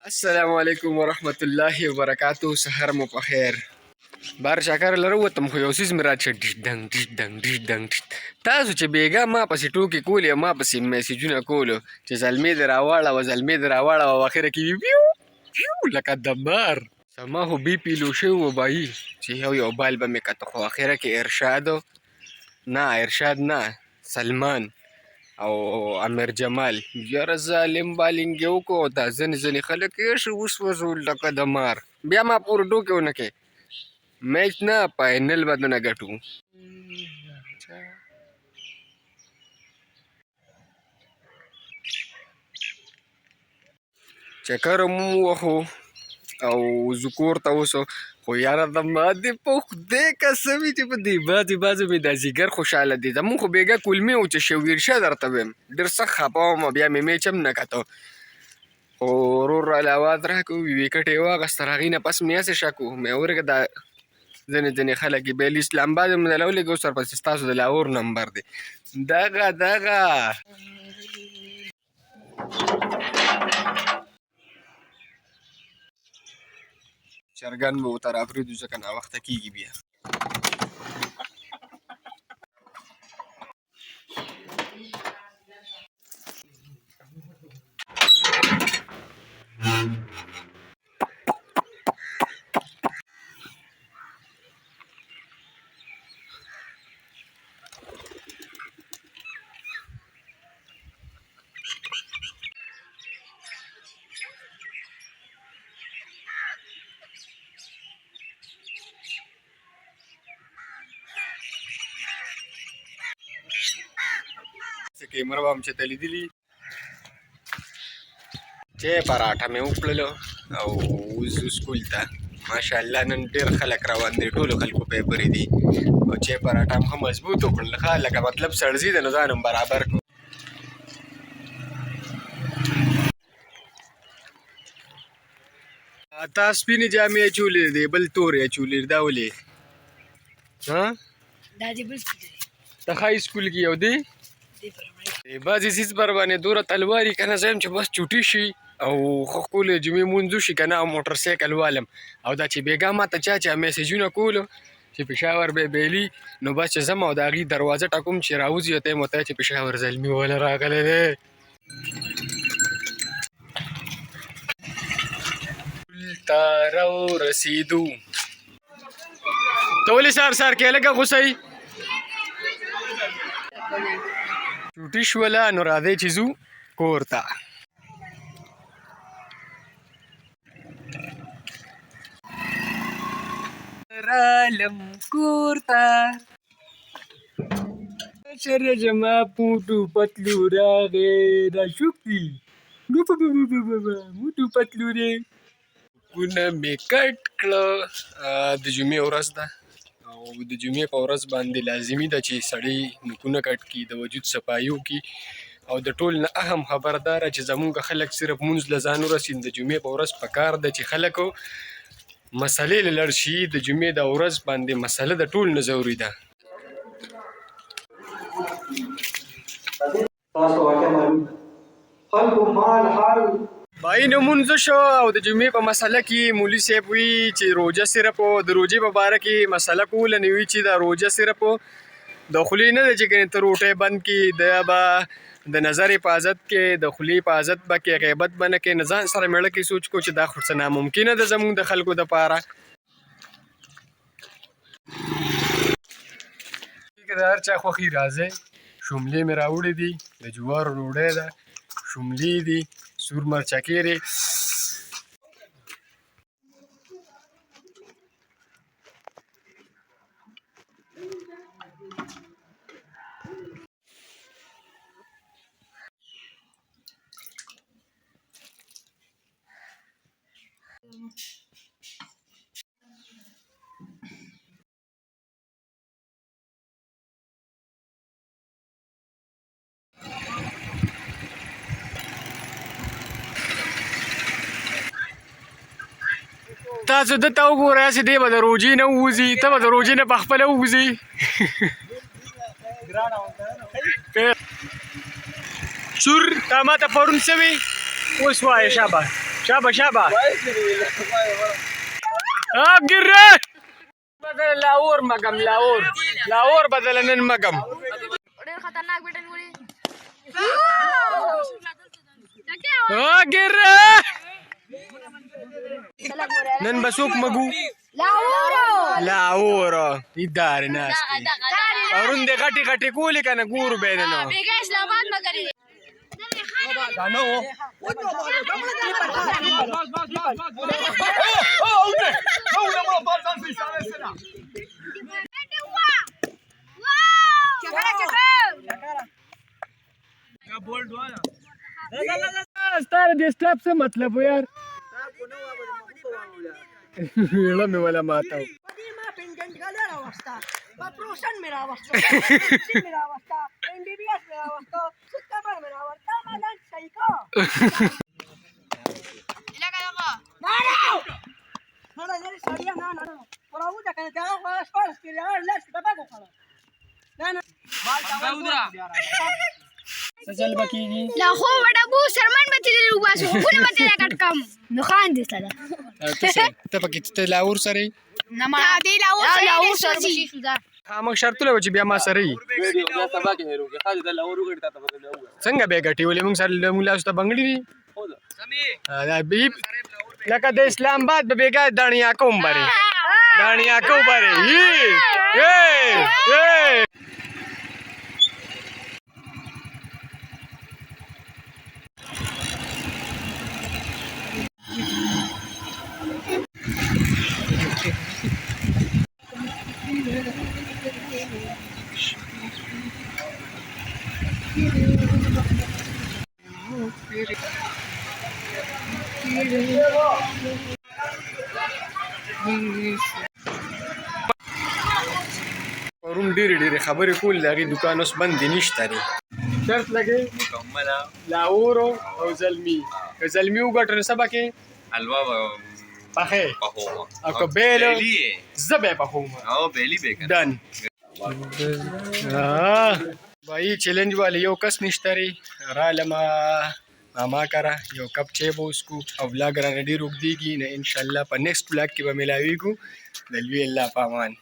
السلام علیکم ورحمت الله وبرکاتو. سحر مو په خیر. بار چکر لره وتم خو یو څیز مې راچې ډیش ډنګ ډیش ډنګ ډیش ډنګ. تاسو چې بیګا ما پسې ټوکې کولې ما پسې میسیجونه کولو چې زلمې دې راواړوه زلمې دې راواړوه او اخره کې ویو ویو لکه دمار. زما خو بي پي لو شوی و بایي چې یو بال به مې کته خو اخره کې ارشاد نه سلمان او امیر جمال یاره ظالم بالینګ یې وکړو. دا ځینې خلک یې شي وسوځول لکه د مار. بیا ما پورې ټوکې ونه کړې میچ نه فاینل به دونه ګټو. چکر مو ووهو او زه کور ته اوسو خو یاره د ما دې په خدای قسم وي چې په دې بعضې مې دا ځیګر خوشحاله دی. زمونږ خو بېګا کلمې و چې شوګیرشه درته ویم ډېر سخت خفه وم بیا مې میچ هم نه کته خو ورور راله اواز راکړو ویکټ یې واخیسته هغې نه پس مې هسې شک و مې ورکړه دا ځینې خلک یې بیا اسلام آباد یې مې راولېږه اوس ورپسې ستاسو د لاهور نمبر دی دغه چرګان به ورته راپرېږدو ځکه ناوخته کېږي بیا. کیمره به هم چې ته لیدلي چې پراټه مې وخوړلو او اوس سکول ته ماشاءالله نن ډېر خلک روان دي ټولو خلکو پیپرې دي او چې پراټه هم ښه مضبوط وکړل ښه لکه مطلب سړځي دی نو ځان هم برابر کړو. تا سپینې جامې اچولې دي بل تورې اچولې دا ولې دا دې بل سپین دی ته ښه سکول کې یو دی بعضې څیز پر باندې دوره تلواري که نه زه یم چې بس چوټي شي او ښه ښکلې جمعې مونځ وشي که نه او موټر سایکل والم او دا چې بېګا ما ته چا میسیجونه کولو چې پېښور به بیلي نو بس چې ځم او د هغې دروازه ټکوم چې راوځي ته یم ورته چې پېښور زلمي والا راغلی دی. ته راورسېدو ته ولې سهار کې لږه غوسه یې چوټي شوله نو راځئ چې ځو کور ته. رالم کور ته شر جما پوټو پتلو راغې را شوکي موټو پتلو دی کونه مې کټ کړه. د جمعې ورځ ده او د جمعې په ورځ باندې لازمي ده چې سړی نوکونه کټ کړي د وجود صفایي وکړي او د ټول نه اهم خبر دا ده چې زمونږ خلک صرف مونځ له ځان ورسي د جمعې په ورځ پکار ده چې خلکو مسلې له لړ شي. د جمعې د ورځ باندې مسله د ټول نه ضروري ده. بای نه مونځ شو او د جمعې په مسله کې مولي صاحب وي چې روژه صرف د روژې په باره کې مسله کوله نه وي چې دا روژه صرف د خولې نه ده چې ګنې ته روټۍ بند کړي دا به د نظر حفاظت کې د خولې حفاظت به کې غیبت به نه کې نه ځان سره مېړه کې سوچ کو چې دا خو څه ناممکنه ده زموږ د خلکو دپاره. د هر چا خوښي راځئ شملې مې راوړې دي د جوارو ډوډۍ ده شملې دي سور مرچکېرې تاسو دته وګورئ هسې دی به د روژې نه ووځي ته به د روژې نه پخپله ووځي. سور تا ما ته پرون څه وې اوس وایه شابه شابه شابه ګر بدل لاور مګم لاور بدل نن مګم ډېر خطرناک بیٹن وړي ګر نن بسوک مګو لاور ادار ناس اورون دې غټي غټي کولې کنه ګورو به نه بیګا اسلام آباد مګري دانو ستاره دې سټاپ څه مطلب و یار له مې ولا ماته پروشن میرا واسطه میرا واسطه MBBS میرا واسطه سکتبر میرا واسطه مالان سایکو لگا لگا no no sabía no por la puta que te hago las cosas que le hagas las que te pago no no سجل بکیږي لا خو وړه بو شرمن مته دې وباسو خو نه مته کټ کم نو خان دې سره ته پکې ته لاور سره نه ما دې لاور سره شي خامخ شرط له چې بیا ما سره یې څنګه به ګټي ولې موږ سره مولا واست بنگړي دي دا بیب لکه د اسلام آباد به بیګا دانیا کوم بره روم ډېرې خبرې کول د هغې دکان اوس بند دی نشته دی شرط لګې مکمله لاورو او زلمي که زلمي وګټو نو سبا کې حلوا پخې پخومه او که بیلو بیلی زه به یې پخومه او بیلی به کنه ډن بھائی چیلنج والے یو کس نشته ری رالما ماما کرا یو کپ چای به وڅکو او ولاګ رانه ډېر اوږدېږي نه انشاءالله په نیکسټ ولاګ کې به ملاویږو د لوی الله په امان